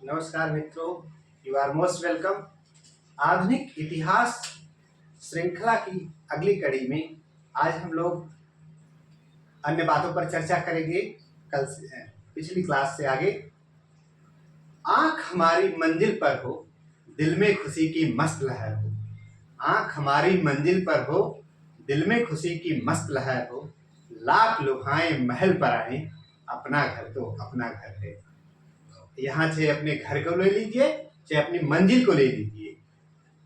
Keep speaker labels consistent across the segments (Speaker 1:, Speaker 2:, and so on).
Speaker 1: नमस्कार मित्रों, you are most welcome. आधुनिक इतिहास श्रृंखला की अगली कड़ी में आज हम लोग अन्य बातों पर चर्चा करेंगे। कल से पिछली क्लास से आगे। आंख हमारी मंजिल पर हो, दिल में खुशी की मस्त लहर हो। आंख हमारी मंजिल पर हो, दिल में खुशी की मस्त लहर हो। लाख लुभाएं महल पर आए, अपना घर तो अपना घर है। यहाँ से अपने घर को ले लीजिए, चाहे अपनी मंजिल को ले लीजिए।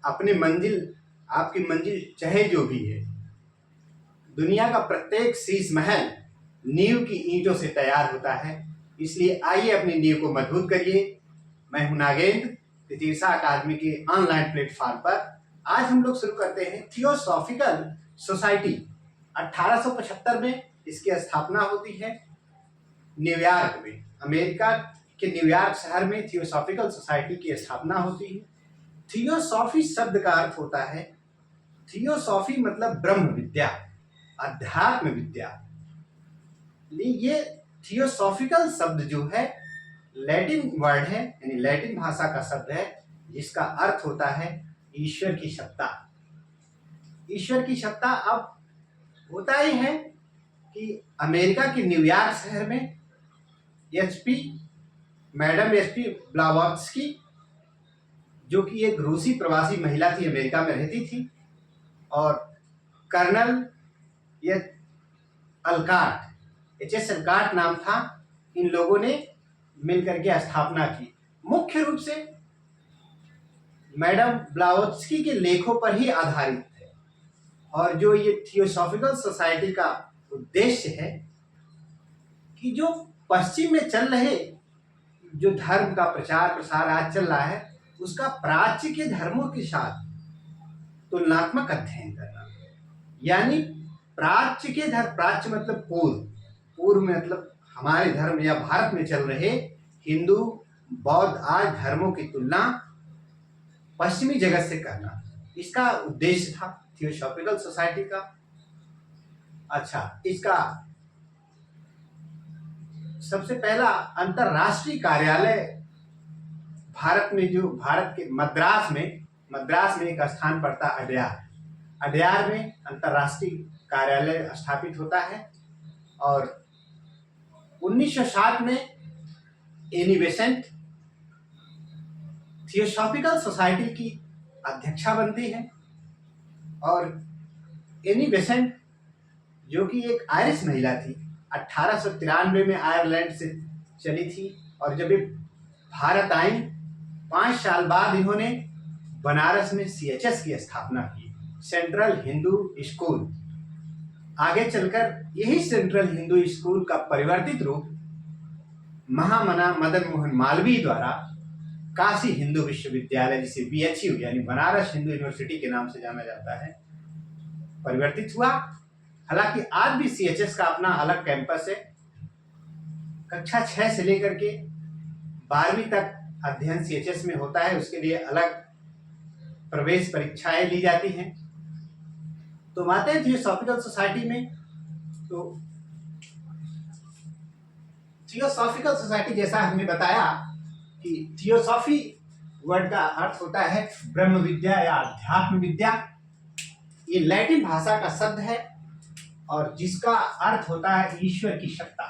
Speaker 1: अपनी मंजिल, आपकी मंजिल चाहे जो भी है। दुनिया का प्रत्येक शीश महल नींव की ईंटों से तैयार होता है, इसलिए आइए अपनी नींव को मजबूत करिए। मैं हूं नागेंद्र, तितीर्षा अकादमी के ऑनलाइन प्लेटफॉर्म पर। आज हम लोग शुरू करते हैं थियोसॉफिकल सोसाइटी। 1875 में इसकी स्थापना होती है न्यूयॉर्क में। अमेरिका के न्यूयॉर्क शहर में थियोसॉफिकल सोसाइटी की स्थापना होती है। थियोसॉफी शब्द का अर्थ होता है, थियोसॉफी मतलब ब्रह्म विद्या, अध्यात्म विद्या। ये थियोसॉफिकल शब्द जो है लैटिन वर्ड है, यानी लैटिन भाषा का शब्द है, जिसका अर्थ होता है ईश्वर की सत्ता। ईश्वर की सत्ता। अब होता ही है कि अमेरिका के न्यूयॉर्क शहर में मैडम एचपी ब्लावत्स्की, जो कि एक रूसी प्रवासी महिला थी, अमेरिका में रहती थी, और कर्नल एच.एस. अलकाट नाम था। इन लोगों ने मिलकर के स्थापना की। मुख्य रूप से मैडम ब्लावत्स्की के लेखों पर ही आधारित है। और जो ये थियोसॉफिकल सोसाइटी का उद्देश्य है कि जो पश्चिम में चल रहे जो धर्म का प्रचार प्रसार आज चल रहा है, उसका प्राच्य के धर्मों के साथ तुलनात्मक अध्ययन करना। यानी प्राच्य के धर्म, प्राच्य मतलब पूर्व मतलब हमारे धर्म या भारत में चल रहे हिंदू बौद्ध आदि धर्मों की तुलना पश्चिमी जगत से करना, इसका उद्देश्य था थियोसॉफिकल सोसाइटी का। अच्छा, इसका सबसे पहला अंतरराष्ट्रीय कार्यालय भारत में, जो भारत के मद्रास में एक स्थान पड़ता अड्यार में अंतरराष्ट्रीय कार्यालय स्थापित होता है। और 1960 में एनी बेसेंट थियोसॉफिकल सोसाइटी की अध्यक्षा बनती है। और एनी बेसेंट, जो कि एक आयरिश महिला थी, 1893 में आयरलैंड से चली थी, और जब ये भारत आई 5 साल बाद इन्होंने बनारस में CHS की स्थापना की, सेंट्रल हिंदू स्कूल। आगे चलकर यही सेंट्रल हिंदू स्कूल का परिवर्तित रूप महामना मदन मोहन मालवीय द्वारा काशी हिंदू विश्वविद्यालय, जिसे BHU यानी बनारस हिंदू यूनिवर्सिटी के नाम से जाना जाता है, परिवर्तित हुआ। हालांकि आज भी CHS का अपना अलग कैंपस है। कक्षा 6 से लेकर के 12वीं तक अध्ययन CHS में होता है, उसके लिए अलग प्रवेश परीक्षाएं ली जाती हैं। तो आते हैं थियोसॉफिकल सोसाइटी में। तो थियोसॉफिकल सोसाइटी, जैसा हमने बताया कि थियोसॉफी वर्ड का अर्थ होता है ब्रह्म विद्या या अध्यात्म विद्या। ये लैटिन भाषा का शब्द है और जिसका अर्थ होता है ईश्वर की सत्ता।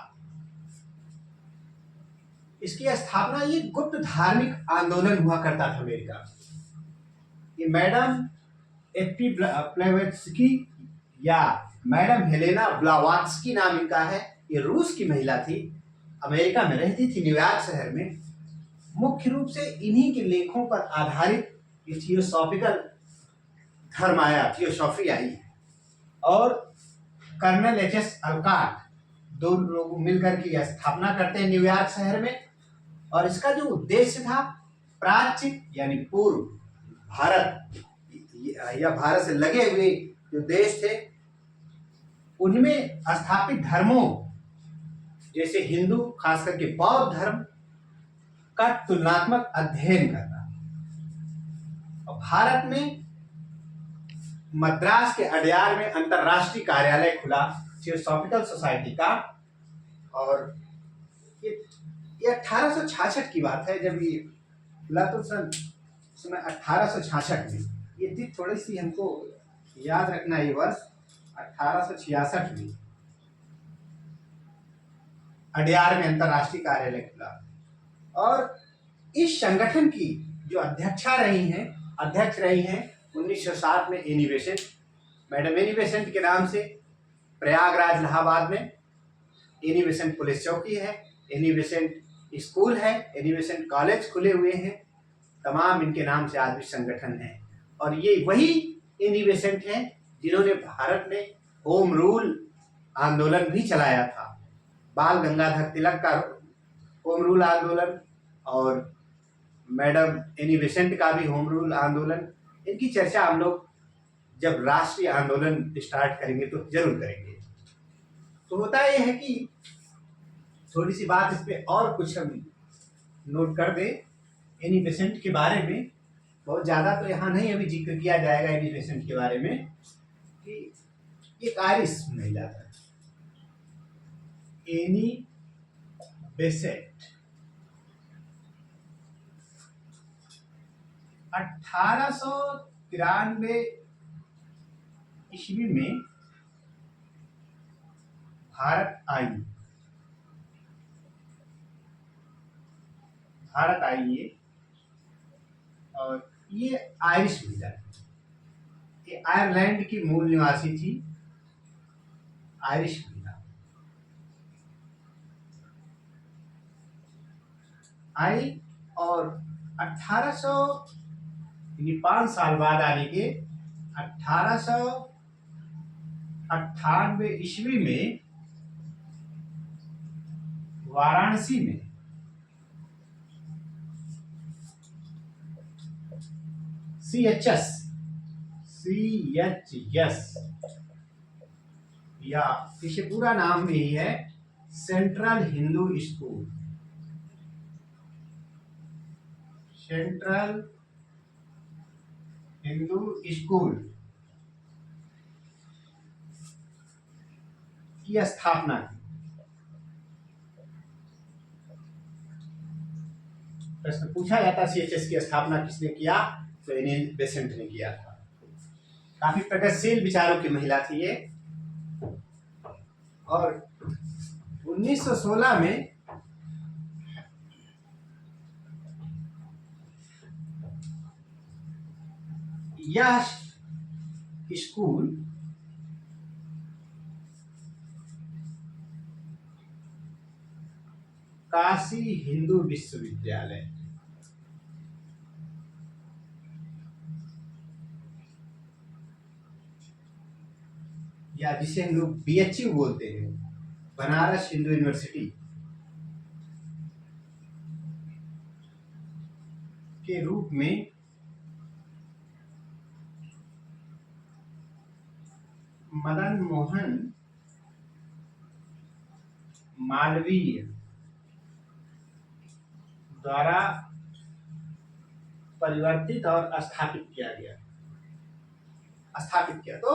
Speaker 1: इसकी स्थापना ये गुप्त धार्मिक आंदोलन हुआ करता था अमेरिका में। ये मैडम एचपी ब्लावत्स्की या मैडम हेलेना ब्लावत्स्की नाम इनका है। ये रूस की महिला थी, अमेरिका में रहती थी, न्यूयॉर्क शहर में। मुख्य रूप से इन्हीं के लेखों पर आधारित ये थियोसॉफिकल धर्म आया, थियोसॉफी आई। और कर्नल एच.एस. अलकाट, 2 लोग मिलकर की स्थापना करते हैं न्यूयॉर्क शहर में। और इसका जो उद्देश्य था, प्राच्य यानी पूर्व भारत या भारत से लगे हुए जो देश थे, उनमें स्थापित धर्मों जैसे हिंदू, खास करके बौद्ध धर्म का तुलनात्मक अध्ययन करना। और भारत में मद्रास के अड्यार में अंतरराष्ट्रीय कार्यालय खुला थियोसॉफिकल सोसाइटी का। और ये 1866 की बात है, जब ये खुला तो सन उसमें 1866 में। ये थी थोड़ी सी हमको याद रखना, ये वर्ष 1866 में अडयार में अंतर्राष्ट्रीय कार्यालय खुला। और इस संगठन की जो अध्यक्ष रही हैं 1907 में Annie Besant. Madam Annie Besant के नाम से प्रयागराज इलाहाबाद में एनी बेसेंट पुलिस चौकी है, एनी बेसेंट स्कूल है, एनी बेसेंट कॉलेज खुले हुए हैं, तमाम इनके नाम से आज भी संगठन है। और ये वही एनी बेसेंट हैं जिन्होंने भारत में होम रूल आंदोलन भी चलाया था। बाल गंगाधर तिलक का होम रूल आंदोलन और मैडम एनी बेसेंट का भी होम रूल आंदोलन, इनकी चर्चा हम लोग जब राष्ट्रीय आंदोलन स्टार्ट करेंगे तो जरूर करेंगे। तो होता यह है कि थोड़ी सी बात इस पे और कुछ हम नोट कर दें एनी बेसेंट के बारे में। बहुत ज़्यादा तो यहाँ नहीं अभी जिक्र किया जाएगा एनी बेसेंट के बारे में, कि एक आयरिश महिला था एनी बेसेंट। 1893 ईस्वी में भारत आई ये, और ये आयरिश महिला, ये आयरलैंड की मूल निवासी थी, आयरिश महिला आई। और 5 साल बाद आने के 1898 ईस्वी में वाराणसी में CHS या इसे पूरा नाम भी है central Hindu school, central Hindu school की स्थापना की। प्रश्न पूछा जाता CHS की स्थापना किसने किया, तो एनी बेसेंट ने किया था। काफी प्रगतिशील विचारों की महिला थी ये। और 1916 में यह स्कूल काशी हिंदू विश्वविद्यालय, या जिसे हम लोग BHU बोलते हैं, बनारस हिंदू यूनिवर्सिटी के रूप में मदन मोहन मालवीय द्वारा परिवर्तित और स्थापित किया। तो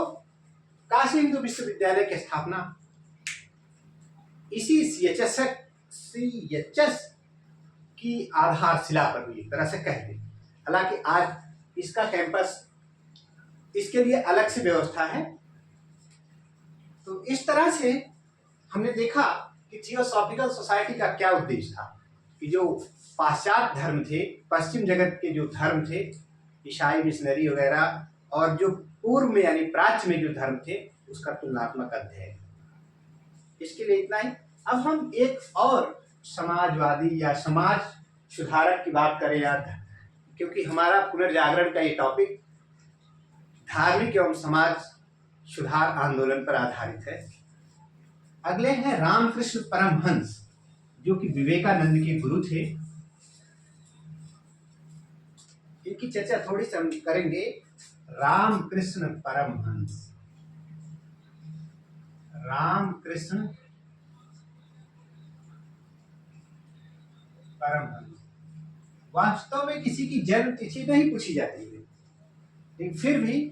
Speaker 1: काशी हिंदू विश्वविद्यालय की स्थापना इसी CHS की आधारशिला पर हुई, एक तरह से कह दें। हालांकि आज इसका कैंपस, इसके लिए अलग से व्यवस्था है। तो इस तरह से हमने देखा कि थियोसॉफिकल सोसाइटी का क्या उद्देश्य था, कि जो पाश्चात्य धर्म थे, पश्चिम जगत के जो धर्म थे, ईसाई मिशनरी वगैरह, और जो पूर्व में यानी प्राच्य में जो धर्म थे, उसका तुलनात्मक अध्ययन। इसके लिए इतना ही। अब हम एक और समाजवादी या समाज सुधारक की बात करें यार, क्योंकि हमारा पुनर्जागरण का ये टॉपिक धार्मिक एवं समाज सुधार आंदोलन पर आधारित है। अगले हैं रामकृष्ण परमहंस, जो कि विवेकानंद के गुरु थे। इनकी चर्चा थोड़ी सी हम करेंगे। रामकृष्ण परमहंस, रामकृष्ण परमहंस, वास्तव में किसी की जन्म तिथि नहीं पूछी जाती है, लेकिन फिर भी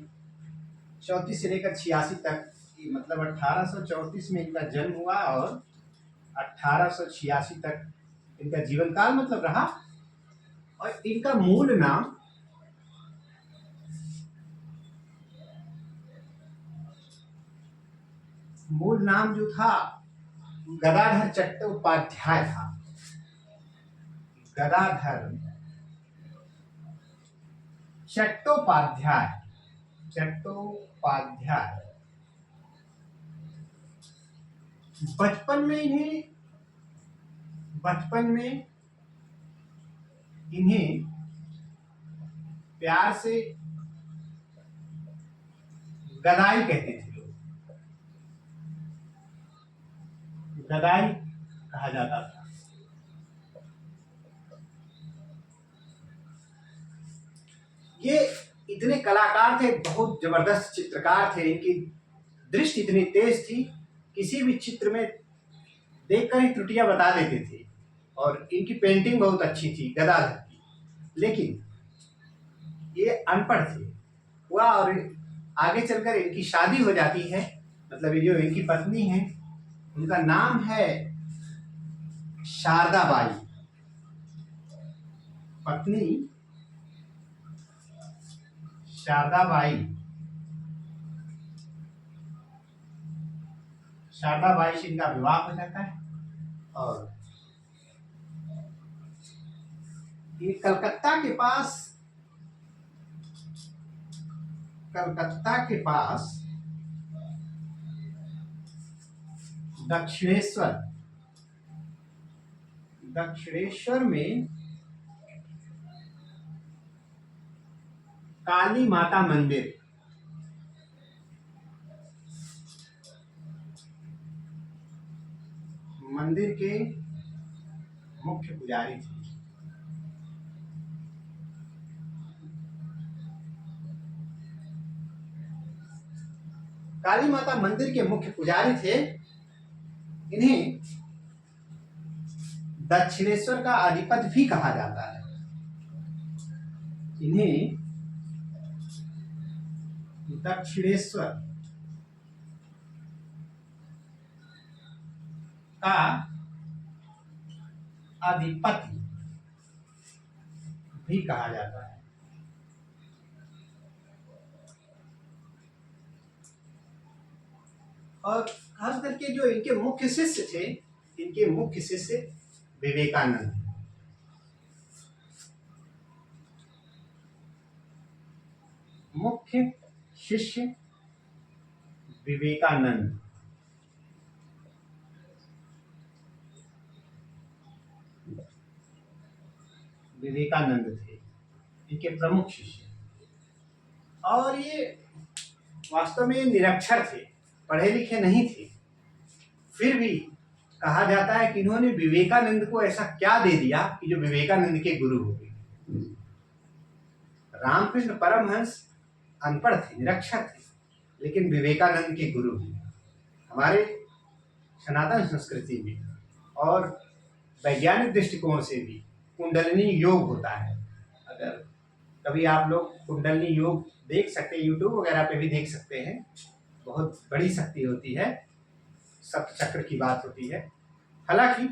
Speaker 1: 34 से लेकर 86 तक, मतलब 1834 में इनका जन्म हुआ और 1886 तक इनका जीवन काल मतलब रहा। और इनका मूल नाम जो था गदाधर चट्टोपाध्याय था। गदाधर चट्टोपाध्याय। बचपन में इन्हें प्यार से गदाई कहते थे लोग। गदाई कहा जाता था। ये इतने कलाकार थे, बहुत जबरदस्त चित्रकार थे। इनकी दृष्टि इतनी तेज थी, किसी भी चित्र में देखकर ही त्रुटियां बता देते थे। और इनकी पेंटिंग बहुत अच्छी थी गदाधर की। लेकिन ये अनपढ़ थे हुआ और आगे चलकर इनकी शादी हो जाती है। मतलब ये जो इनकी पत्नी है उनका नाम है शारदा बाई। पत्नी शारदा बाई से इनका विवाह हो जाता है। और ये कलकत्ता के पास दक्षिणेश्वर में काली माता मंदिर के मुख्य पुजारी थे। काली माता मंदिर के मुख्य पुजारी थे। इन्हें दक्षिणेश्वर का अधिपति भी कहा जाता है। इन्हें दक्षिणेश्वर का अधिपति भी कहा जाता है। और खास करके जो इनके मुख्य शिष्य थे, इनके मुख्य शिष्य विवेकानंद। मुख्य शिष्य विवेकानंद। थे इनके प्रमुख शिष्य। और ये वास्तव में निरक्षर थे, पढ़े लिखे नहीं थे। फिर भी कहा जाता है कि इन्होंने विवेकानंद को ऐसा क्या दे दिया कि जो विवेकानंद के गुरु हो गए। रामकृष्ण परमहंस अनपढ़ थे, निरक्षर थे, लेकिन विवेकानंद के गुरु हुए। हमारे सनातन संस्कृति में और वैज्ञानिक दृष्टिकोण से भी कुंडलिनी योग होता है। अगर कभी आप लोग कुंडलिनी योग देख सकते हैं, यूट्यूब वगैरह पे भी देख सकते हैं। बहुत बड़ी शक्ति होती है, सप्त चक्र की बात होती है। हालांकि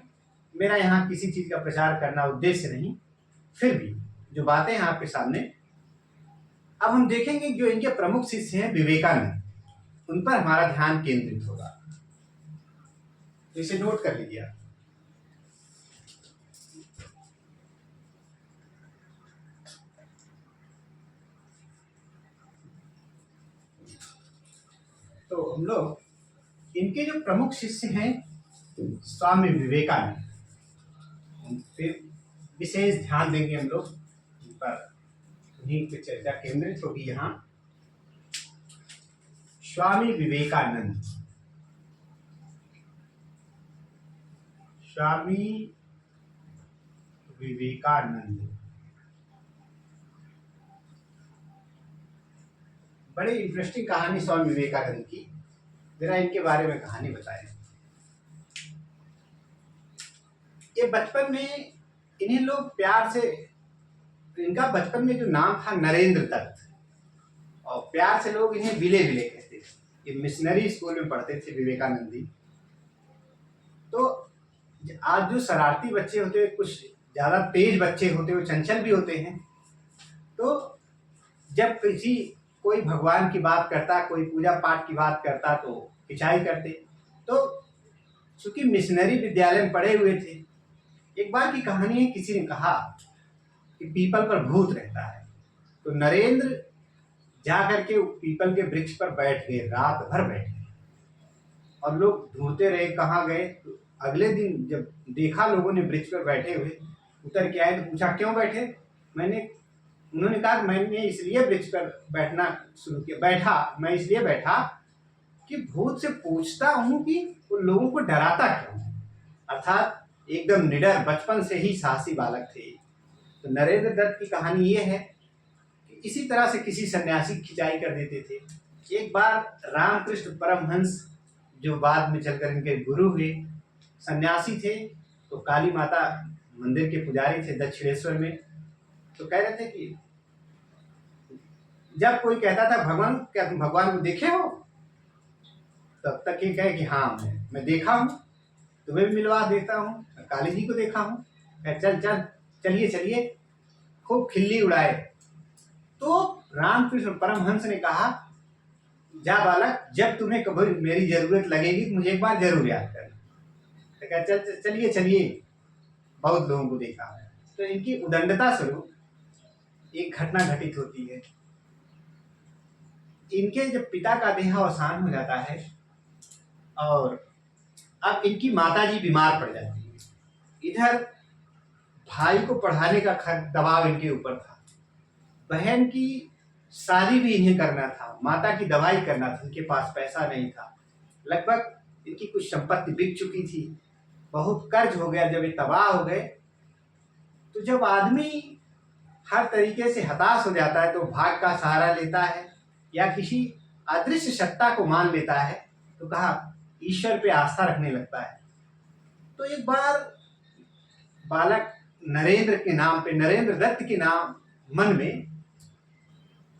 Speaker 1: मेरा यहाँ किसी चीज़ का प्रचार करना उद्देश्य नहीं, फिर भी जो बातें हैं आपके सामने। अब हम देखेंगे जो इनके प्रमुख शिष्य हैं विवेकानंद, उन पर हमारा ध्यान केंद्रित होगा। इसे नोट कर लीजिए आप। तो हम लोग इनके जो प्रमुख शिष्य हैं स्वामी विवेकानंद, उन पे विशेष ध्यान देंगे हम लोग। उन पर उन्हीं पे चर्चा केंद्रित होगी यहाँ। स्वामी विवेकानंद। बड़ी इंटरेस्टिंग कहानी स्वामी विवेकानंद की। जरा इनके बारे में कहानी बताएं। ये बचपन में इन्हें लोग प्यार से, इनका बचपन में जो नाम था नरेंद्र दत्त, और प्यार से लोग इन्हें विले विले कहते थे। ये मिशनरी स्कूल में पढ़ते थे विवेकानंद जी। तो आज जो शरारती बच्चे होते हैं, कुछ ज़्यादा तेज बच्चे होते हैं, वो चंचल भी होते हैं। तो जब किसी कोई भगवान की बात करता, कोई पूजा पाठ की बात करता तो खिंचाई करते। तो चूंकि मिशनरी विद्यालय में पढ़े हुए थे, एक बार की कहानी है, किसी ने कहा कि पीपल पर भूत रहता है। तो नरेंद्र जा करके पीपल के वृक्ष पर बैठ गए, रात भर बैठे और लोग ढूंढते रहे कहाँ गए। तो अगले दिन जब देखा लोगों ने वृक्ष पर बैठे हुए, उतर के आए तो पूछा क्यों बैठे। उन्होंने कहा मैंने इसलिए वृक्ष पर बैठना शुरू किया, मैं इसलिए बैठा कि भूत से पूछता हूँ कि वो लोगों को डराता क्यों। अर्थात एकदम निडर, बचपन से ही साहसी बालक थे। तो नरेंद्र दत्त की कहानी ये है कि इसी तरह से किसी सन्यासी की खिंचाई कर देते थे। एक बार रामकृष्ण परमहंस, जो बाद में चलकर इनके गुरु हुए, सन्यासी थे। तो काली माता मंदिर के पुजारी थे दक्षिणेश्वर में। तो कह रहे थे कि जब कोई कहता था भगवान, क्या तुम भगवान को देखे हो, तब तक ये कहे कि हाँ मैं देखा हूँ, तुम्हें भी मिलवा देता हूँ, काली जी को देखा हूँ। चलिए चलिए, खूब खिल्ली उड़ाए। तो रामकृष्ण परमहंस ने कहा जा बालक, जब तुम्हें कभी मेरी जरूरत लगेगी तो मुझे एक बार जरूर याद करना। तो कहा चलिए चलिए, बहुत लोगों को देखा है। तो इनकी उदंडता स्वरूप एक घटना घटित होती है। इनके जब पिता का देहावसान हो जाता है और अब इनकी माताजी बीमार पड़ जाती है। इधर भाई को पढ़ाने का दबाव इनके ऊपर था, बहन की शादी भी इन्हें करना था, माता की दवाई करना था, इनके पास पैसा नहीं था। लगभग इनकी कुछ संपत्ति बिक चुकी थी, बहुत कर्ज हो गया। जब ये तबाह हो गए तो जब आदमी हर तरीके से हताश हो जाता है तो भाग का सहारा लेता है या किसी अदृश्य सत्ता को मान लेता है, तो कहा ईश्वर पे आस्था रखने लगता है। तो एक बार बालक नरेंद्र के नाम पे, नरेंद्र दत्त के नाम, मन में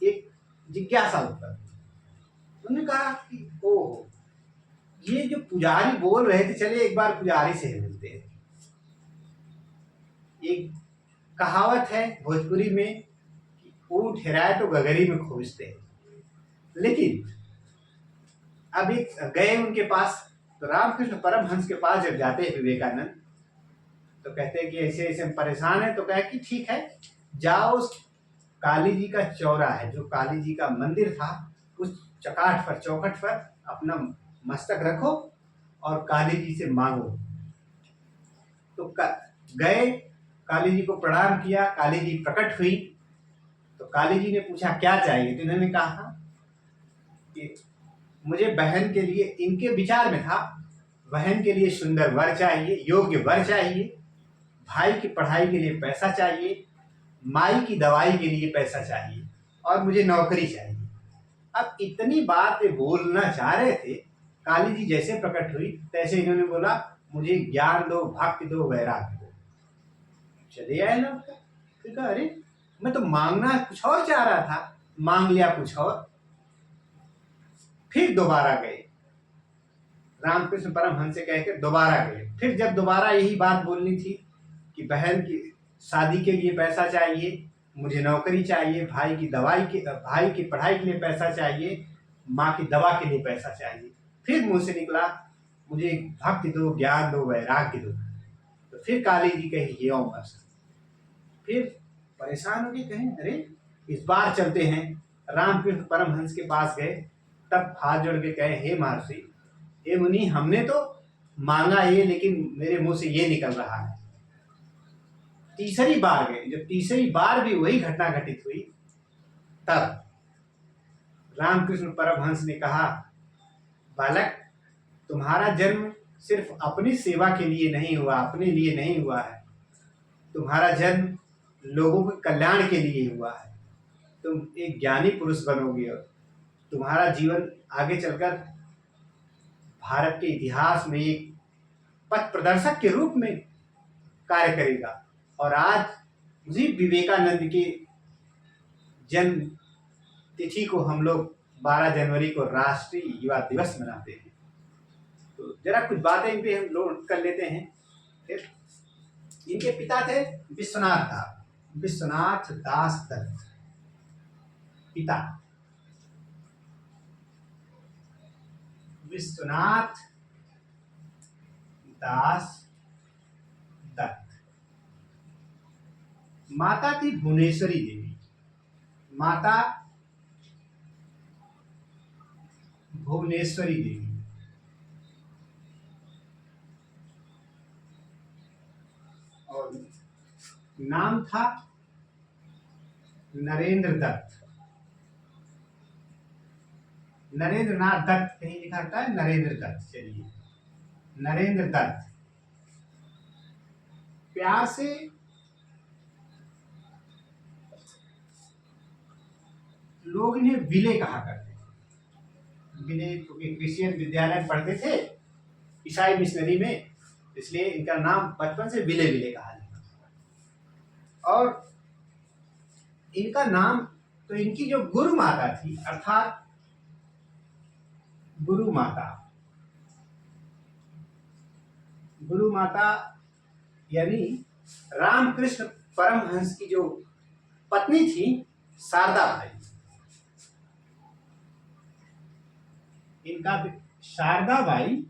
Speaker 1: एक जिज्ञासा उत्पन्न। उन्होंने कहा कि ओह, ये जो पुजारी बोल रहे थे, चलिए एक बार पुजारी से मिलते हैं। एक कहावत है भोजपुरी में कि ऊँट हेराए तो गगरी में खोजते हैं। लेकिन अब एक गए उनके पास, तो रामकृष्ण परमहंस के पास जब जाते हैं विवेकानंद, तो कहते हैं कि ऐसे ऐसे हम परेशान हैं। तो कहे कि ठीक है, जाओ उस काली जी का चौरा है, जो काली जी का मंदिर था, उस चौखट पर अपना मस्तक रखो और काली जी से मांगो। तो गए, काली जी को प्रणाम किया, काली जी प्रकट हुई। तो काली जी ने पूछा क्या चाहिए। तो इन्होंने कहा कि मुझे बहन के लिए, इनके विचार में था बहन के लिए सुंदर वर चाहिए, योग्य वर चाहिए, भाई की पढ़ाई के लिए पैसा चाहिए, माई की दवाई के लिए पैसा चाहिए और मुझे नौकरी चाहिए। अब इतनी बात बोलना चाह रहे थे, काली जी जैसे प्रकट हुई तैसे इन्होंने बोला मुझे ज्ञान दो, भक्ति दो, वैराग्य दो। चले आए लोग। फिर कहा अरे, मैं तो मांगना कुछ और चाह रहा था, मांग लिया कुछ और। फिर दोबारा गए, रामकृष्ण परमहंस से कहकर दोबारा गए। फिर जब दोबारा यही बात बोलनी थी कि बहन की शादी के लिए पैसा चाहिए, मुझे नौकरी चाहिए, भाई की पढ़ाई के लिए पैसा चाहिए, माँ की दवा के लिए पैसा चाहिए, फिर मुंह से निकला मुझे भक्ति दो, ज्ञान दो, वैराग्य दो। तो फिर काली जी कहे ये बस। फिर परेशान होके कहें अरे इस बार चलते हैं। रामकृष्ण परमहंस के पास गए, तब हाथ जोड़ के कहे हे महर्षि, हे मुनि, हमने तो मांगा ये, लेकिन मेरे मुंह से ये निकल रहा है। तीसरी बार गए, जब तीसरी बार भी वही घटना घटित हुई, तब रामकृष्ण परमहंस ने कहा बालक, तुम्हारा जन्म सिर्फ अपनी सेवा के लिए नहीं हुआ, अपने लिए नहीं हुआ है, तुम्हारा जन्म लोगों के कल्याण के लिए हुआ है। तुम एक ज्ञानी पुरुष बनोगे और तुम्हारा जीवन आगे चलकर भारत के इतिहास में एक पथ प्रदर्शक के रूप में कार्य करेगा। और आज उसी विवेकानंद के जन्म तिथि को हम लोग 12 जनवरी को राष्ट्रीय युवा दिवस मनाते हैं। तो जरा कुछ बातें इन पे हम नोट कर लेते हैं। फिर इनके पिता थे विश्वनाथ दास दत्त। पिता विश्वनाथ दास दत्त। माता थी भुवनेश्वरी देवी। माता भुवनेश्वरी देवी। और नाम था नरेंद्र दत्त। नरेंद्र नाथ दत्त कहीं लिखा था, नरेंद्र दत्त। चलिए, नरेंद्र दत्त। प्यार से लोग इन्हें विले कहा करते थे। विले क्योंकि क्रिश्चियन विद्यालय पढ़ते थे ईसाई मिशनरी में, इसलिए इनका नाम बचपन से विले विले कहा जाता। और इनका नाम तो इनकी जो गुरु माता थी, अर्थात गुरु माता यानी रामकृष्ण परमहंस की जो पत्नी थी शारदा बाई। इनका शारदा बाई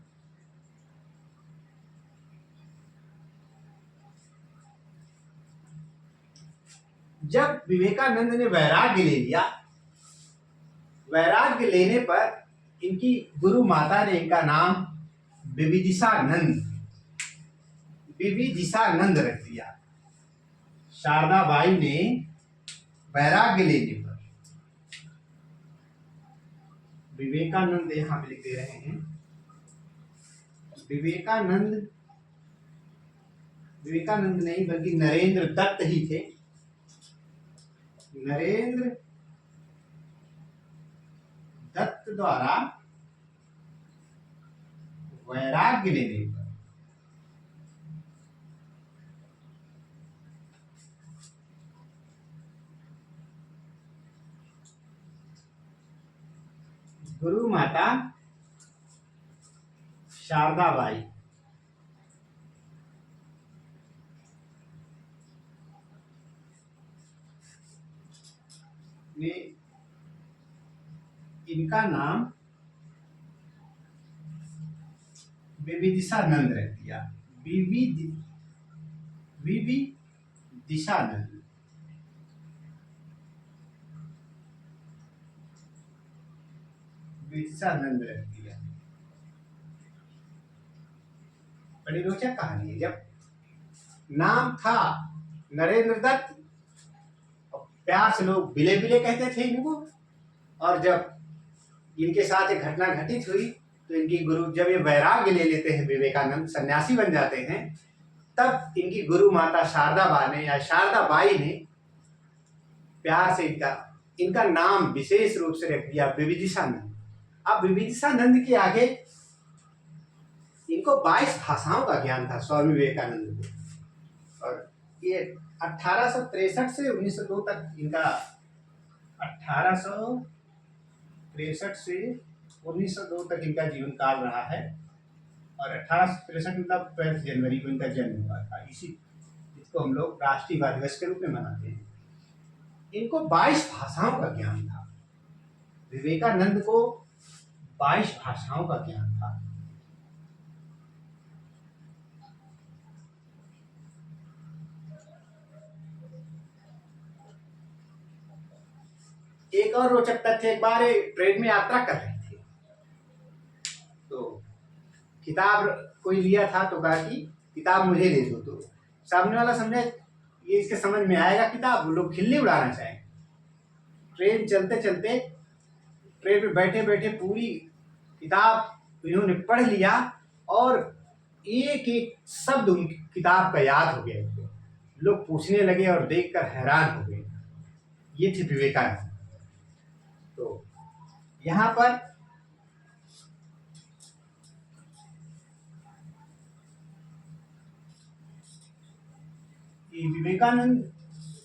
Speaker 1: जब विवेकानंद ने वैराग्य ले लिया, वैराग्य लेने पर इनकी गुरु माता ने इनका नाम विविदिशानंद रख दिया। शारदा बाई ने वैराग्य लेने पर, विवेकानंद यहां पे लिख दे रहे हैं, विवेकानंद नहीं बल्कि नरेंद्र दत्त ही थे। नरेंद्र दत्त द्वारा वैराग्य लेने पर गुरु माता शारदा बाई ने इनका नाम विविदिशानंद रख दिया। विविदिशानंद। विविदिशानंद रख दिया। बड़ी रोचक कहानी है। जब नाम था नरेंद्र दत्त, प्यार से लोग बिले बिले कहते थे इनको, और जब इनके साथ एक घटना घटित हुई तो इनकी गुरु, जब ये वैराग्य ले लेते हैं, विवेकानंद सन्यासी बन जाते हैं, तब इनकी गुरु माता शारदा बाई ने प्यार से इनका नाम विशेष रूप से रख दिया विविदिशानंद। अब विविदिशानंद के आगे इनको 22 भाषाओं का ज्ञान था स्वामी विवेकानंद को। और ये 1863 से 1902 तक इनका 1863 से 1902 तक इनका जीवन काल रहा है। और 1863 मतलब 12 जनवरी को इनका जन्म हुआ था। इसको हम लोग राष्ट्रीय दिवस के रूप में मनाते हैं। इनको 22 भाषाओं का ज्ञान था। विवेकानंद को 22 भाषाओं का ज्ञान था। एक और रोचक तथ्य, एक बार ट्रेन में यात्रा कर रहे थे तो किताब कोई लिया था, तो कहा कि किताब मुझे दे दो। तो सामने वाला समझा ये इसके समझ में आएगा किताब, लोग खिल्ली उड़ाना चाहें। ट्रेन चलते चलते ट्रेन में बैठे बैठे पूरी किताब इन्होंने पढ़ लिया और एक एक शब्द उन किताब का याद हो गया। लोग पूछने लगे और देखकर हैरान हो गए। ये थे विवेकानंद। तो यहाँ पर विवेकानंद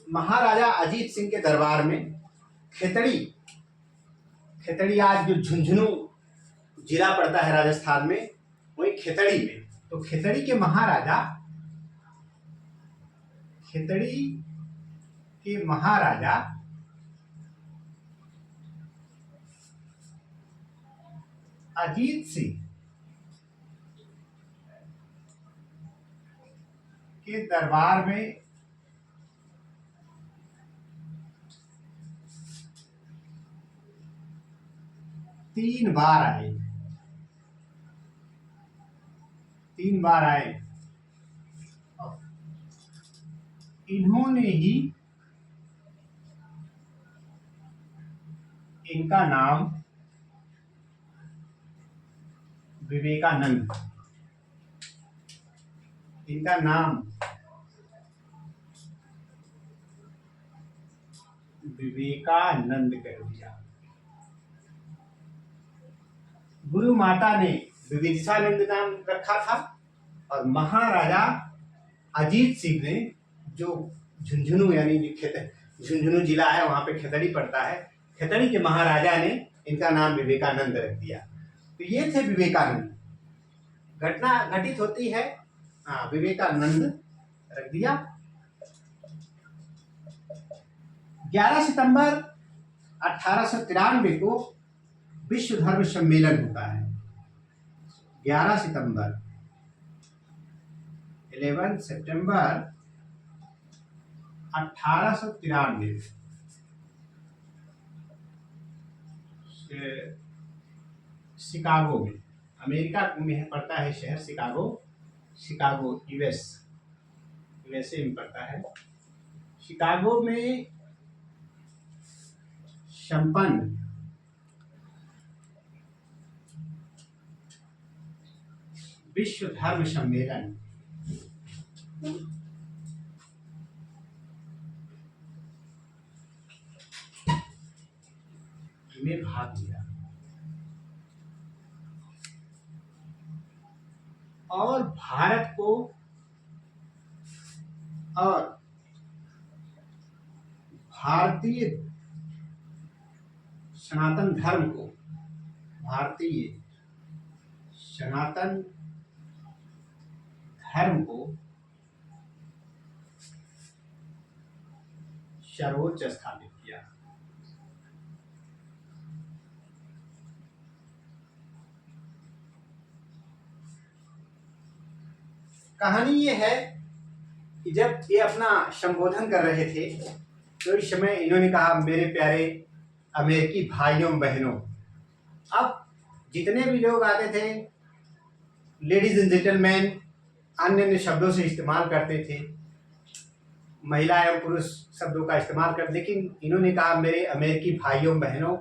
Speaker 1: महाराजा अजीत सिंह के दरबार में खेतड़ी आज जो झुंझुनू जिला पड़ता है राजस्थान में, वही खेतड़ी में, तो खेतड़ी के महाराजा खेतड़ी के महाराजा अजीत सिंह के दरबार में 3 बार आए। 3 बार आए। इन्होंने ही इनका नाम विवेकानंद, इनका नाम विवेकानंद कर दिया। गुरु माता ने विविदिशानंद नाम रखा था और महाराजा अजीत सिंह ने, जो झुंझुनू यानी झुंझुनू जिला है वहां पे खेतड़ी पड़ता है, खेतड़ी के महाराजा ने इनका नाम विवेकानंद रख दिया। तो ये थे विवेकानंद। घटना घटित होती है, हाँ, विवेकानंद रख दिया। 11 सितंबर 1893 को विश्व धर्म सम्मेलन होता है। 11 सितंबर 11 सितंबर 1893 शिकागो में, अमेरिका में पड़ता है शहर शिकागो, शिकागो यूएसए में पड़ता है। शिकागो में संपन्न विश्व धर्म सम्मेलन में भाग लिया और भारत को और भारतीय सनातन धर्म को, भारतीय सनातन धर्म को सर्वोच्च स्थापित किया। कहानी ये है कि जब ये अपना संबोधन कर रहे थे तो इस समय इन्होंने कहा, मेरे प्यारे अमेरिकी भाइयों बहनों। अब जितने भी लोग आते थे, लेडीज एंड जेंटलमैन अन्य अन्य शब्दों से इस्तेमाल करते थे, महिला एवं पुरुष शब्दों का इस्तेमाल कर, लेकिन इन्होंने कहा, मेरे अमेरिकी भाइयों बहनों।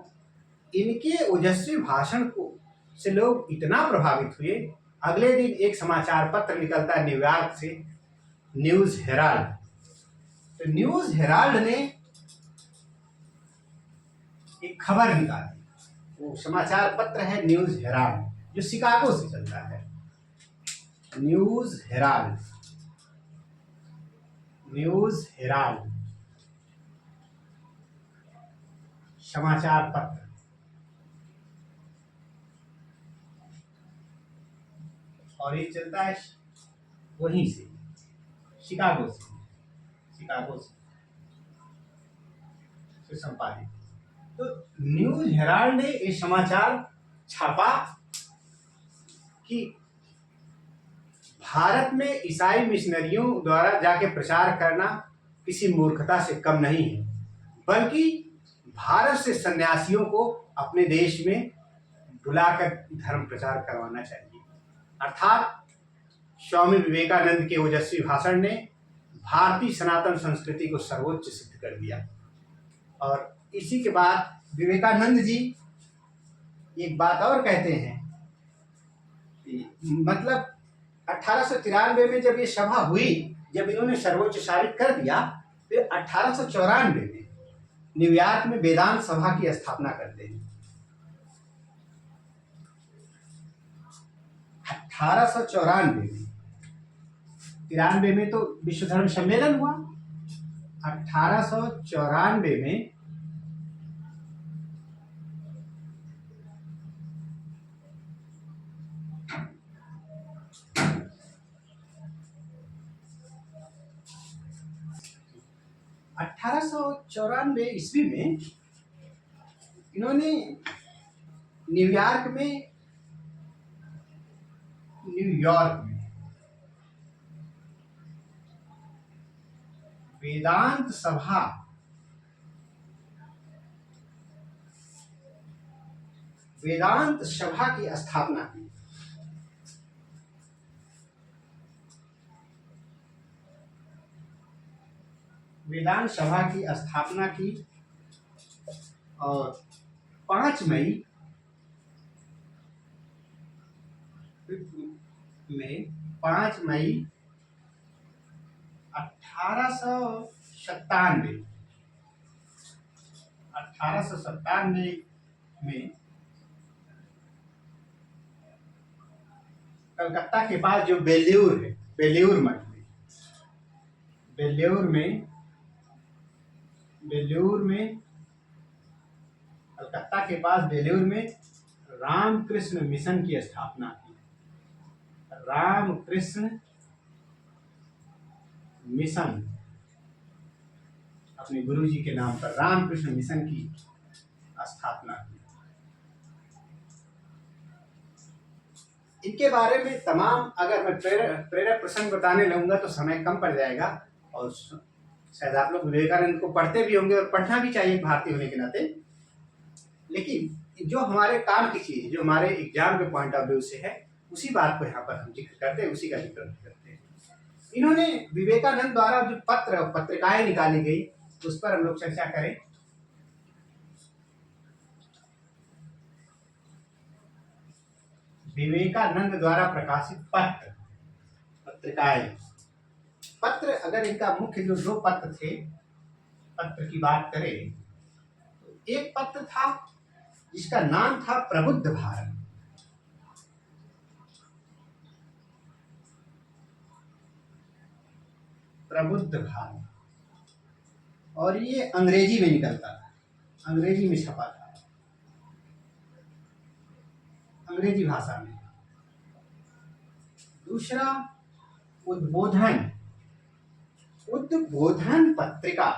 Speaker 1: इनके ओजस्वी भाषण को से लोग इतना प्रभावित हुए, अगले दिन एक समाचार पत्र निकलता है न्यूयॉर्क से, न्यूज हेराल्ड। तो न्यूज हेराल्ड ने एक खबर निकाली। वो समाचार पत्र है न्यूज हेराल्ड, जो शिकागो से चलता है। न्यूज हेराल्ड, न्यूज हेराल्ड समाचार पत्र। और ये चलता है वहीं से, शिकागो से संपादित। तो न्यूज हेराल्ड ने ये समाचार छापा कि भारत में ईसाई मिशनरियों द्वारा जाके प्रचार करना किसी मूर्खता से कम नहीं है, बल्कि भारत से सन्यासियों को अपने देश में बुलाकर धर्म प्रचार करवाना चाहिए। अर्थात स्वामी विवेकानंद के ओजस्वी भाषण ने भारतीय सनातन संस्कृति को सर्वोच्च सिद्ध कर दिया। और इसी के बाद विवेकानंद जी एक बात और कहते हैं, मतलब 1893 में जब ये सभा हुई, जब इन्होंने सर्वोच्च साबित कर दिया, फिर 1894 में न्यूयॉर्क में वेदांत सभा की स्थापना करते हैं। 1894 में, 93 में तो विश्व धर्म सम्मेलन हुआ। 1894 में 1894 ईस्वी में इन्होंने न्यूयॉर्क में वेदांत सभा की स्थापना की। वेदांत सभा की स्थापना की और 5 मई 1897 में कलकत्ता के पास जो बेल्लूर है, बेल्लूर में कलकत्ता के पास बेल्लूर में रामकृष्ण मिशन की स्थापना की। रामकृष्ण मिशन, अपने गुरुजी के नाम पर रामकृष्ण मिशन की स्थापना की। इनके बारे में तमाम अगर मैं प्रेरक प्रसंग बताने लगूंगा तो समय कम पड़ जाएगा, और शायद आप लोग विवेकानंद को पढ़ते भी होंगे और पढ़ना भी चाहिए भारतीय होने के नाते। लेकिन जो हमारे काम की चीज, जो हमारे एग्जाम के पॉइंट ऑफ व्यू से है, उसी बात को यहाँ पर हम जिक्र करते हैं, उसी का जिक्र करते हैं। इन्होंने विवेकानंद द्वारा जो पत्रिकाएं निकाली गई उस पर हम लोग चर्चा करें। विवेकानंद द्वारा प्रकाशित पत्रिकाएं, अगर इनका मुख्य जो 2 पत्र थे, पत्र की बात करें तो एक पत्र था जिसका नाम था प्रबुद्ध भारत। और ये अंग्रेजी में निकलता था, अंग्रेजी में छपा था, अंग्रेजी भाषा में। दूसरा उद्बोधन पत्रिका,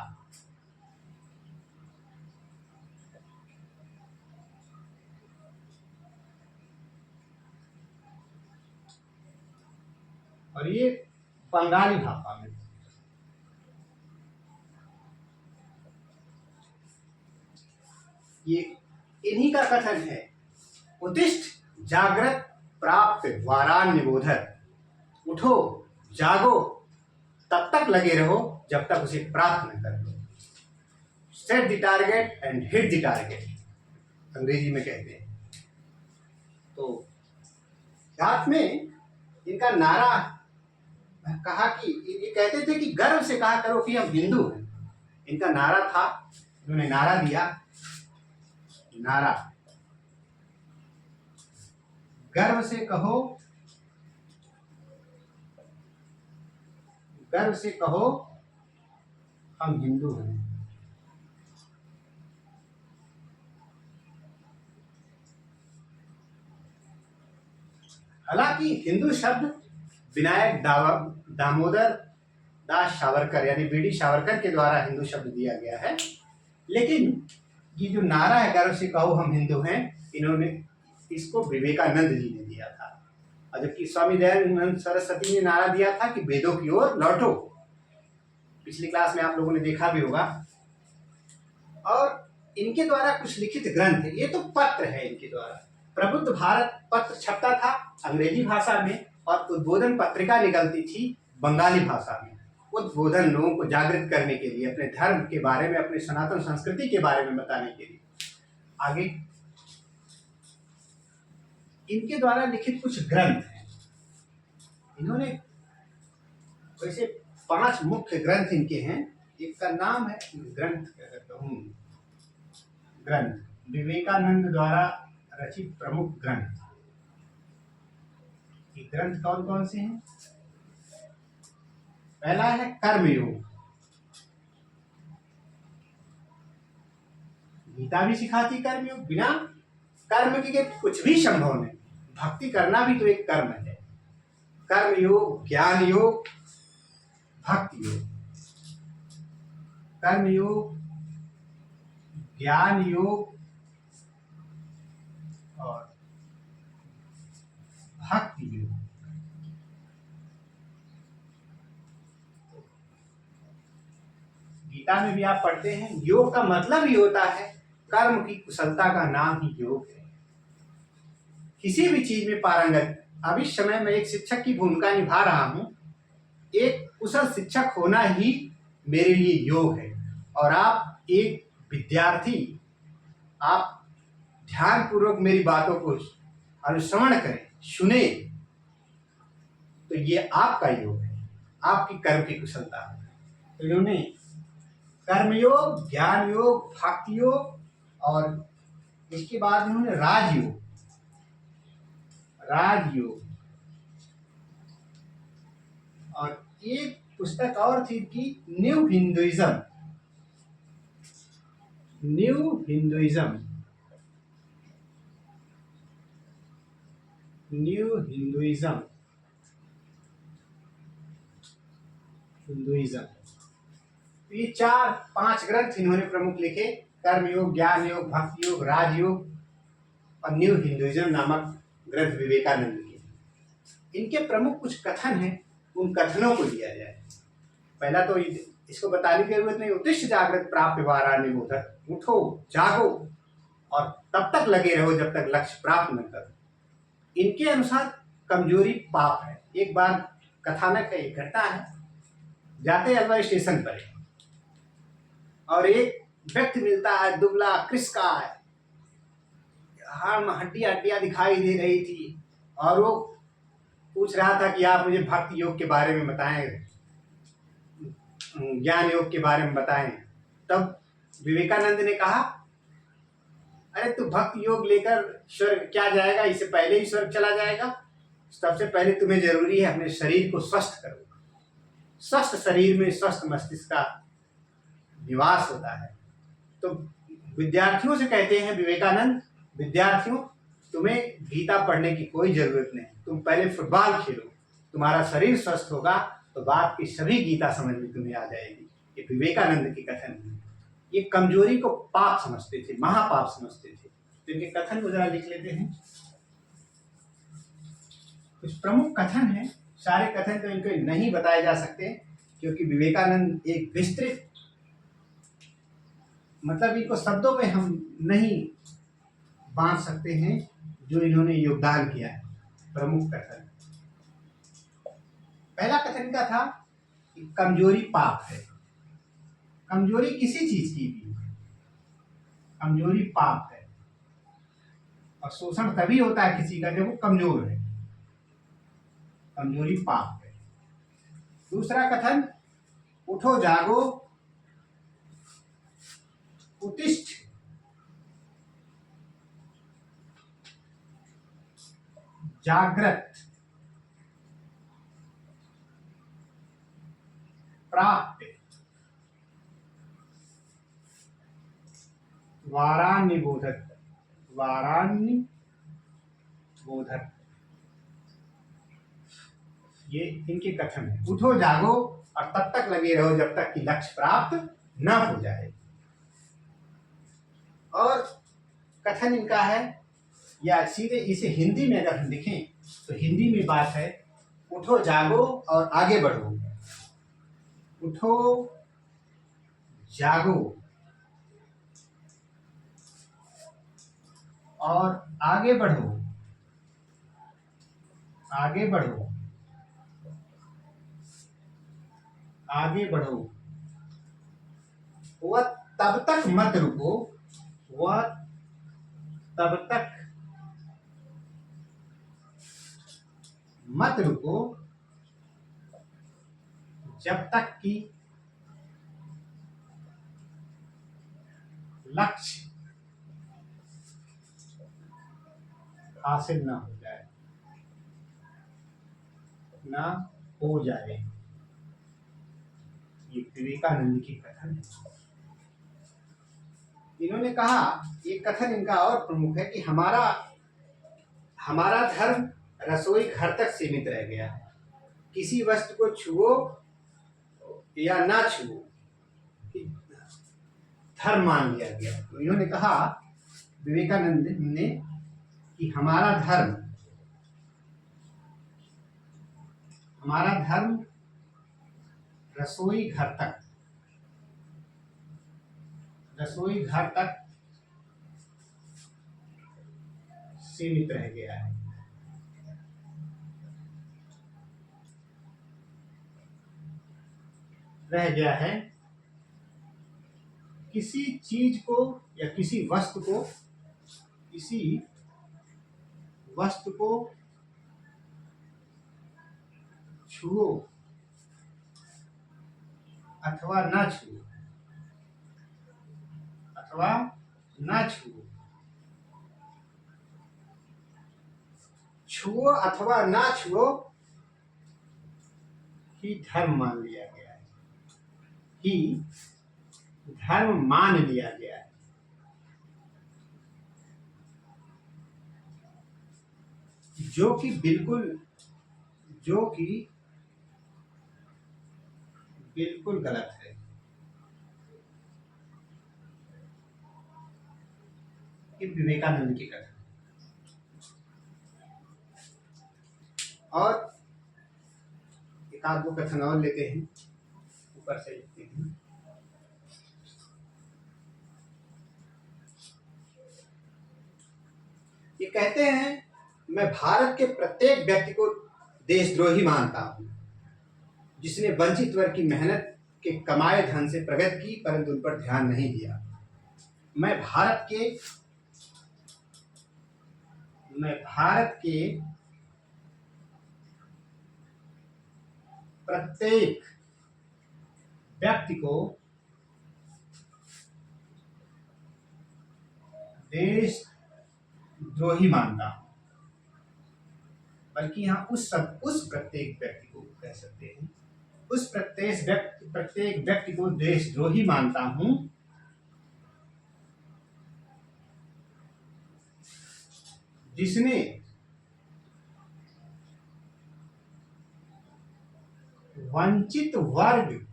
Speaker 1: और ये बंगाली भाषा में। ये इन्हीं का कथन है, उत्तिष्ठ जागृत प्राप्त वारान्य बोधर। उठो जागो, तब तक लगे रहो जब तक उसे प्राप्त न कर लो। Set the target and hit the target, अंग्रेजी में कहते हैं। तो साथ में इनका नारा कहा कि ये कहते थे कि गर्व से कहा करो कि हम हिंदू हैं। इनका नारा था, उन्होंने नारा दिया, गर्व से कहो हम हिंदू हैं। हालांकि हिंदू शब्द विनायक दामोदर दास सावरकर यानी बीडी सावरकर के द्वारा हिंदू शब्द दिया गया है, लेकिन ये जो नारा है गर्व से कहो हम हिंदू हैं, इन्होंने इसको विवेकानंद जी ने दिया था। और जबकि स्वामी दयानंद सरस्वती ने नारा दिया था कि वेदों की ओर लौटो, पिछली क्लास में आप लोगों ने देखा भी होगा। और इनके द्वारा कुछ लिखित ग्रंथ है, ये तो पत्र है इनके द्वारा। प्रबुद्ध भारत पत्र छपता था अंग्रेजी भाषा में, और उद्बोधन पत्रिका निकलती थी बंगाली भाषा में। उद्बोधन लोगों को जागृत करने के लिए, अपने धर्म के बारे में, अपने सनातन संस्कृति के बारे में बताने के लिए। आगे इनके द्वारा लिखित कुछ ग्रंथ हैं। इन्होंने वैसे 5 मुख्य ग्रंथ इनके हैं। एक का नाम है ग्रंथ विवेकानंद द्वारा रचित प्रमुख ग्रंथ। ये ग्रंथ कौन कौन से हैं? पहला है कर्मयोग। गीता भी सिखाती कर्मयोग, बिना कर्म के कुछ भी संभव नहीं। भक्ति करना भी तो एक कर्म है। कर्म योग, ज्ञान योग, भक्ति योग। कर्म योग, ज्ञान योग और भक्ति योग। गीता में भी आप पढ़ते हैं, योग का मतलब ही होता है कर्म की कुशलता का नाम ही योग है। किसी भी चीज में पारंगत, अब इस समय मैं एक शिक्षक की भूमिका निभा रहा हूं, एक कुशल शिक्षक होना ही मेरे लिए योग है। और आप एक विद्यार्थी, आप ध्यान पूर्वक मेरी बातों को अनुश्रवण करें, सुने, तो ये आपका योग है, आपकी कर्म की कुशलता है। तो इन्होंने कर्मयोग, ज्ञान योग, भक्ति योग और इसके बाद उन्होंने राजयोग, राजयोग और एक पुस्तक और थी कि new Hinduism, new Hinduism, new Hinduism, Hinduism. ये 4-5 ग्रंथ इन्होंने प्रमुख लिखे, कर्म योग, ज्ञान योग, भक्ति योग, राजयोग और न्यू हिंदुइज्म नामक ग्रंथ विवेकानंद के। इनके प्रमुख कुछ कथन हैं, उन कथनों को लिया जाए। पहला तो इसको बताने की जरूरत नहीं, उत्तिष्ठ जागृत प्राप्य वाराण्य बोधक, उठो जागो और तब तक लगे रहो जब तक लक्ष्य प्राप्त न करो। इनके अनुसार कमजोरी पाप है। एक बार कथानक है, एक घटना है, जाते अलवर स्टेशन पर और एक व्यक्ति मिलता है, दुबला कृष्णकाय, हड्डियां दिखाई दे रही थी और वो पूछ रहा था कि आप मुझे भक्ति योग के बारे में बताएं, ज्ञान योग के बारे में बताएं। तब विवेकानंद ने कहा, अरे तू भक्ति योग लेकर स्वर्ग क्या जाएगा, इससे पहले ही स्वर्ग चला जाएगा। सबसे पहले तुम्हें जरूरी है अपने शरीर को स्वस्थ करो। स्वस्थ शरीर में स्वस्थ मस्तिष्क का निवास होता है। तो विद्यार्थियों से कहते हैं विवेकानंद, विद्यार्थियों तुम्हें गीता पढ़ने की कोई जरूरत नहीं, तुम पहले फुटबॉल खेलो, तुम्हारा शरीर स्वस्थ होगा तो बात की सभी गीता समझ में तुम्हें आ जाएगी। ये विवेकानंद के कथन है। ये कमजोरी को पाप समझते थे, महापाप समझते थे। तो इनके कथन को जरा लिख लेते हैं। कुछ प्रमुख कथन है, सारे कथन तो इनको नहीं बताए जा सकते क्योंकि विवेकानंद एक विस्तृत, मतलब इनको शब्दों में हम नहीं बांध सकते हैं जो इन्होंने योगदान किया है। प्रमुख कथन, पहला कथन का था कि कमजोरी पाप है। कमजोरी किसी चीज की भी, कमजोरी पाप है और शोषण तभी होता है किसी का जब वो कमजोर है। कमजोरी पाप है। दूसरा कथन, उठो जागो, उत्तिष्ठ, जागृत, प्राप्य, वाराण्य बोधक, वाराण्य बोधक। ये इनके कथन है। उठो जागो और तब तक लगे रहो जब तक कि लक्ष्य प्राप्त न हो जाए। और कथन इनका है, या सीधे इसे हिंदी में अगर हम लिखें तो हिंदी में बात है, उठो जागो और आगे बढ़ो। उठो जागो और आगे बढ़ो, आगे बढ़ो, आगे बढ़ो। वह तब तक मत रुको, वह तब तक मत रुको जब तक कि लक्ष्य हासिल ना हो जाए, ना हो जाए। ये विवेकानंद की कथन है। इन्होंने कहा, एक कथन इनका और प्रमुख है कि हमारा धर्म रसोई घर तक सीमित रह गया है। किसी वस्तु को छुओ या ना छुओ, धर्म मान लिया गया। तो इन्होंने कहा, विवेकानंद ने, कि हमारा धर्म रसोई घर तक सीमित रह गया है। किसी चीज को या किसी वस्तु को छुओ अथवा न छुओ, छुओ अथवा ना छुओ ही धर्म मान लिया गया है। जो कि बिल्कुल गलत है। ये विवेकानंद की कथा। और एक आध दो कथन और लेते हैं, ऊपर से लिखते हैं। ये कहते हैं, मैं भारत के प्रत्येक व्यक्ति को देशद्रोही मानता हूं, जिसने वंचित वर्ग की मेहनत के कमाए धन से प्रगति की, परंतु उन पर ध्यान नहीं दिया। मैं भारत के प्रत्येक व्यक्ति को देशद्रोही मानता हूं, बल्कि यहाँ उस प्रत्येक व्यक्ति को कह सकते हैं, उस प्रत्येक व्यक्ति को देशद्रोही मानता हूं जिसने वंचित वर्ग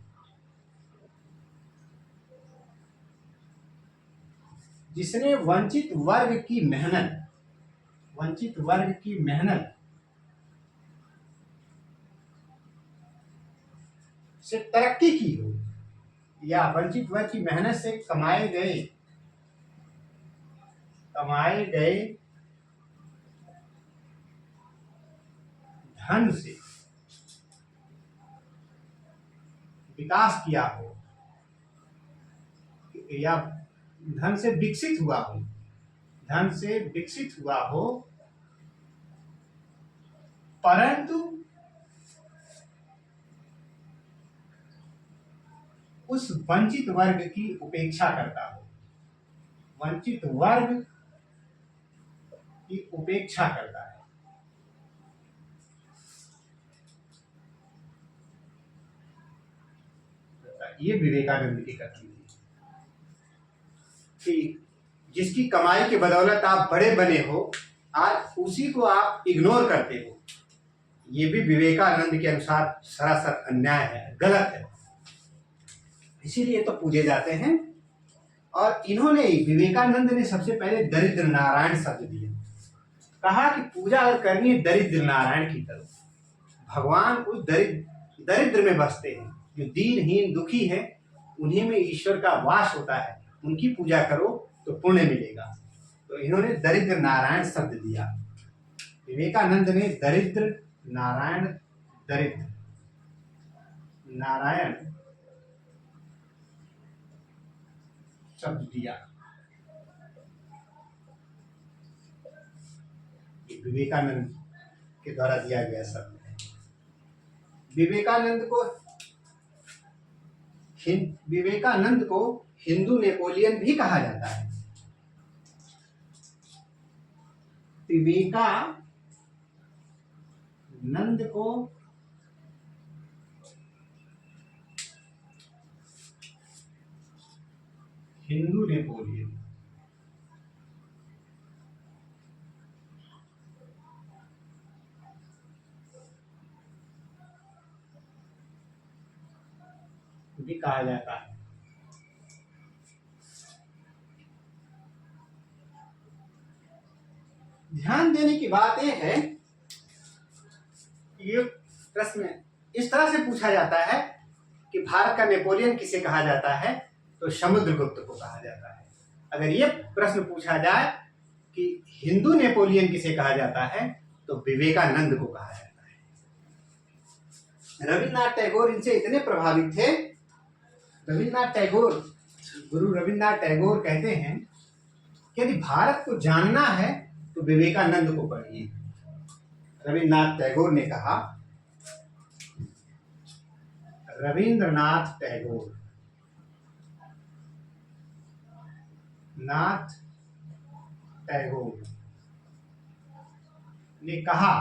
Speaker 1: की मेहनत से तरक्की की हो, या वंचित वर्ग की मेहनत से कमाए गए धन से विकास किया हो, या धन से विकसित हुआ हो, परंतु उस वंचित वर्ग की उपेक्षा करता है। ये विवेकानंद की कथन थी कि जिसकी कमाई के बदौलत आप बड़े बने हो, आज उसी को आप इग्नोर करते हो। ये भी विवेकानंद के अनुसार सरासर अन्याय है, गलत है। इसीलिए तो पूजे जाते हैं। और विवेकानंद ने सबसे पहले दरिद्र नारायण शब्द दिया, कहा कि पूजा अगर करनी है दरिद्र नारायण की तरफ। भगवान उस दरिद्र में बसते हैं, जो दीनहीन दुखी है, उन्हीं में ईश्वर का वास होता है। उनकी पूजा करो तो पुण्य मिलेगा। तो इन्होंने दरिद्र नारायण शब्द दिया। विवेकानंद ने दरिद्र नारायण शब्द दिया। ये विवेकानंद के द्वारा दिया गया शब्द है। विवेकानंद को हिंदू नेपोलियन भी कहा जाता है। विवेकानंद को हिंदू नेपोलियन भी कहा जाता है। ध्यान देने की बात यह है, ये प्रश्न इस तरह से पूछा जाता है कि भारत का नेपोलियन किसे कहा जाता है, तो समुद्रगुप्त को कहा जाता है। अगर ये प्रश्न पूछा जाए कि हिंदू नेपोलियन किसे कहा जाता है, तो विवेकानंद को कहा जाता है। रविन्द्रनाथ टैगोर इनसे इतने प्रभावित थे। रविन्द्रनाथ टैगोर, गुरु रविन्द्रनाथ टैगोर कहते हैं कि यदि भारत को जानना है तो विवेकानंद को पढ़िए। रविन्द्रनाथ टैगोर ने कहा, रविन्द्रनाथ टैगोर ने कहा,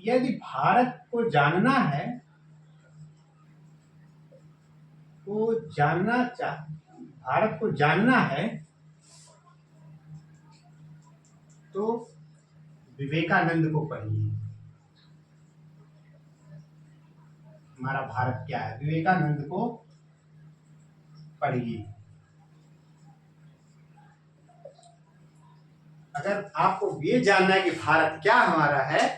Speaker 1: यदि भारत को जानना है भारत को जानना है तो विवेकानंद को पढ़िए। हमारा भारत क्या है, विवेकानंद को पढ़िए। अगर आपको ये जानना है कि भारत क्या हमारा है,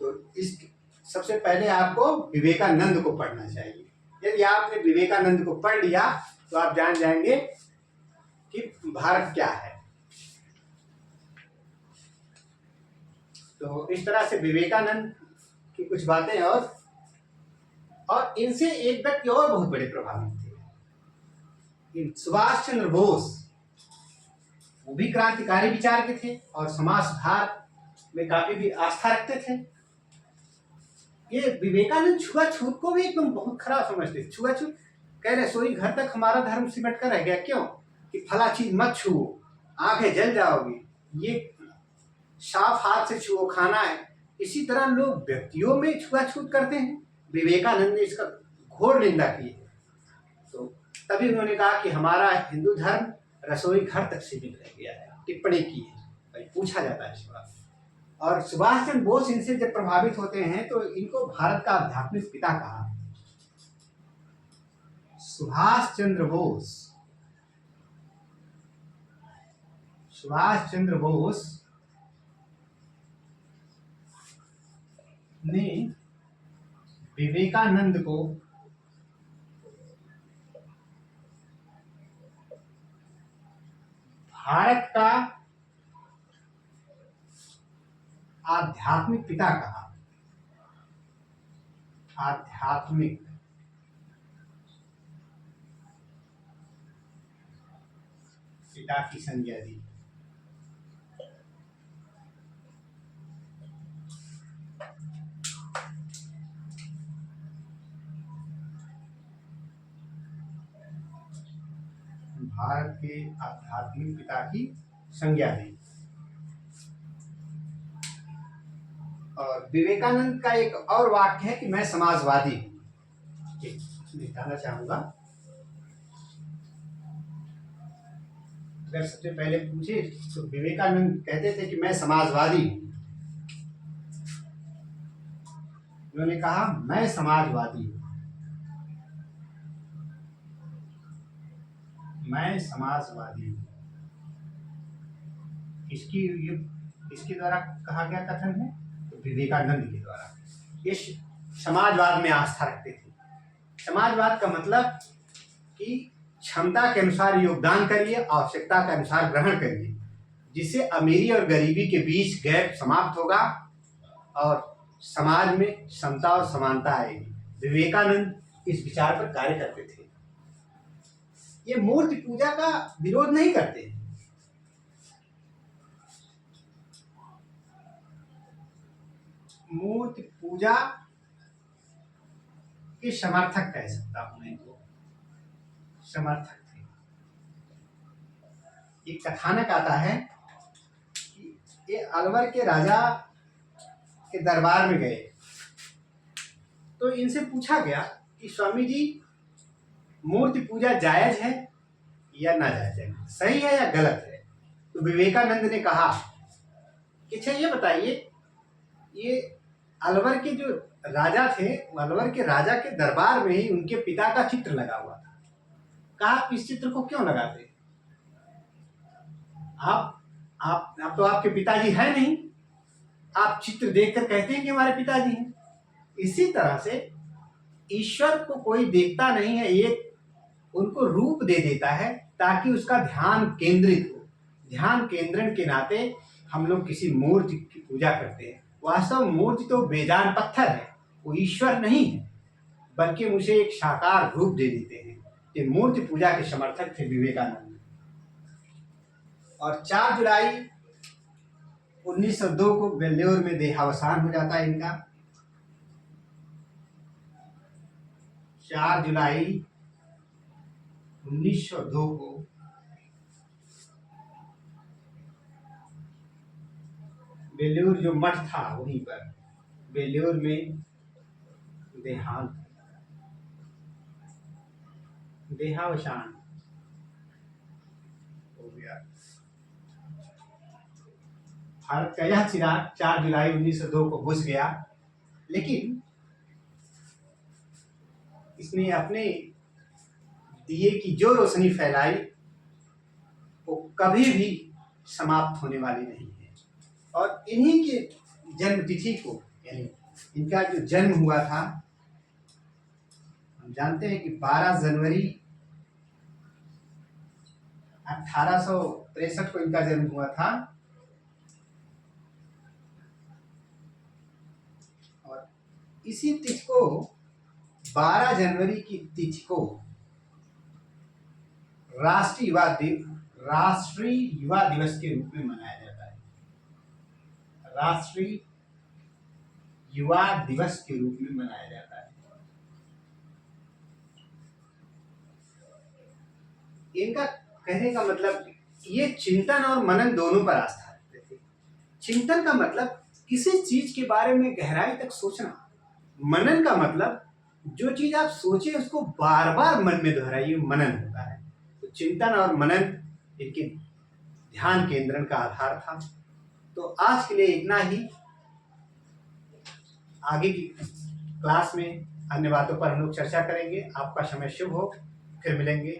Speaker 1: तो इस सबसे पहले आपको विवेकानंद को पढ़ना चाहिए। यदि आपने विवेकानंद को पढ़ लिया तो आप जान जाएंगे कि भारत क्या है। तो इस तरह से विवेकानंद की कुछ बातें, और इनसे एक व्यक्ति और बहुत बड़े प्रभावित थे, सुभाष चंद्र बोस। वो भी क्रांतिकारी विचार के थे और समाज सुधार में काफी भी आस्था रखते थे। ये विवेकानंद छुआछूत को भी एकदम बहुत खराब समझते थे। छुआछूत कह रहे, सोई घर तक हमारा धर्म सिमट कर रह गया, क्यों कि फला चीज मत छुओ, आंखें जल जाओगी, ये साफ हाथ से छुओ, खाना है। इसी तरह लोग व्यक्तियों में छुआछूत करते हैं। विवेकानंद ने इसका घोर निंदा की है। तो तभी उन्होंने कहा कि हमारा हिंदू धर्म रसोई घर तक सीमित रह गया है, टिप्पणी की है। भाई पूछा जाता है सवाल। और सुभाष चंद्र बोस इनसे जब प्रभावित होते हैं तो इनको भारत का आध्यात्मिक पिता कहा। सुभाष चंद्र बोस ने विवेकानंद को भारत का आध्यात्मिक पिता कहा। आध्यात्मिक पिता की संज्ञा दी। भारत के आध्यात्मिक पिता की संज्ञा दी। और विवेकानंद का एक और वाक्य है कि मैं समाजवादी हूं। दिखाना चाहूंगा। अगर सबसे पहले पूछे तो विवेकानंद कहते थे कि मैं समाजवादी हूं। उन्होंने कहा, मैं समाजवादी हूं, मैं समाजवादी हूं। इसके द्वारा कहा गया कथन है, तो विवेकानंद के द्वारा। ये समाजवाद में आस्था रखते थे। समाजवाद का मतलब कि क्षमता के अनुसार योगदान करिए, आवश्यकता के अनुसार ग्रहण करिए, जिससे अमीरी और गरीबी के बीच गैप समाप्त होगा और समाज में समता और समानता आएगी। विवेकानंद इस विचार पर कार्य करते थे। ये मूर्ति पूजा का विरोध नहीं करते, मूर्ति पूजा के समर्थक कह सकता हूं इनको, समर्थक थे। एक कथानक आता है कि ये अलवर के राजा के दरबार में गए तो इनसे पूछा गया कि स्वामी जी, मूर्ति पूजा जायज है या नाजायज है, सही है या गलत है? तो विवेकानंद ने कहा कि अच्छा ये बताइए, ये अलवर के जो राजा थे, अलवर के राजा के दरबार में ही उनके पिता का चित्र लगा हुआ था। कहा, इस चित्र को क्यों लगाते? आप तो आपके पिताजी है नहीं, आप चित्र देखकर कहते हैं कि हमारे पिताजी हैं। इसी तरह से ईश्वर को कोई देखता नहीं है, एक उनको रूप दे देता है ताकि उसका ध्यान केंद्रित हो। ध्यान केंद्रण के नाते हम लोग किसी मूर्ति की पूजा करते हैं। वास्तव मूर्ति तो बेजान पत्थर है, वो ईश्वर नहीं है, बल्कि मुझे एक साकार रूप दे देते हैं। ये मूर्ति पूजा के समर्थक थे विवेकानंद। और 4 जुलाई 1902 को बेल्लोर में देहावसान हो जाता है इनका। 4 जुलाई 1902 को बेल्लोर जो मठ था वहीं पर बेल्लोर में देहावसान हो गया। भारत का यह चिराग 4 जुलाई 1902 को बुझ गया, लेकिन इसने अपने दिए की जो रोशनी फैलाई वो कभी भी समाप्त होने वाली नहीं है। और इन्हीं के जन्म तिथि को, यानी इनका जो जन्म हुआ था, हम जानते हैं कि 12 जनवरी 1863 को इनका जन्म हुआ था। और इसी तिथि को 12 जनवरी की तिथि को राष्ट्रीय युवा दिवस के रूप में मनाया जाता है। राष्ट्रीय युवा दिवस के रूप में मनाया जाता है। इनका कहने का मतलब ये चिंतन और मनन दोनों पर आस्था रखते थे। चिंतन का मतलब किसी चीज के बारे में गहराई तक सोचना। मनन का मतलब जो चीज आप सोचे उसको बार बार मन में दोहराइए, मनन होता है। तो चिंतन और मनन इनके ध्यान केंद्रण का आधार था। तो आज के लिए इतना ही। आगे की क्लास में अन्य बातों पर हम लोग चर्चा करेंगे। आपका समय शुभ हो, फिर मिलेंगे।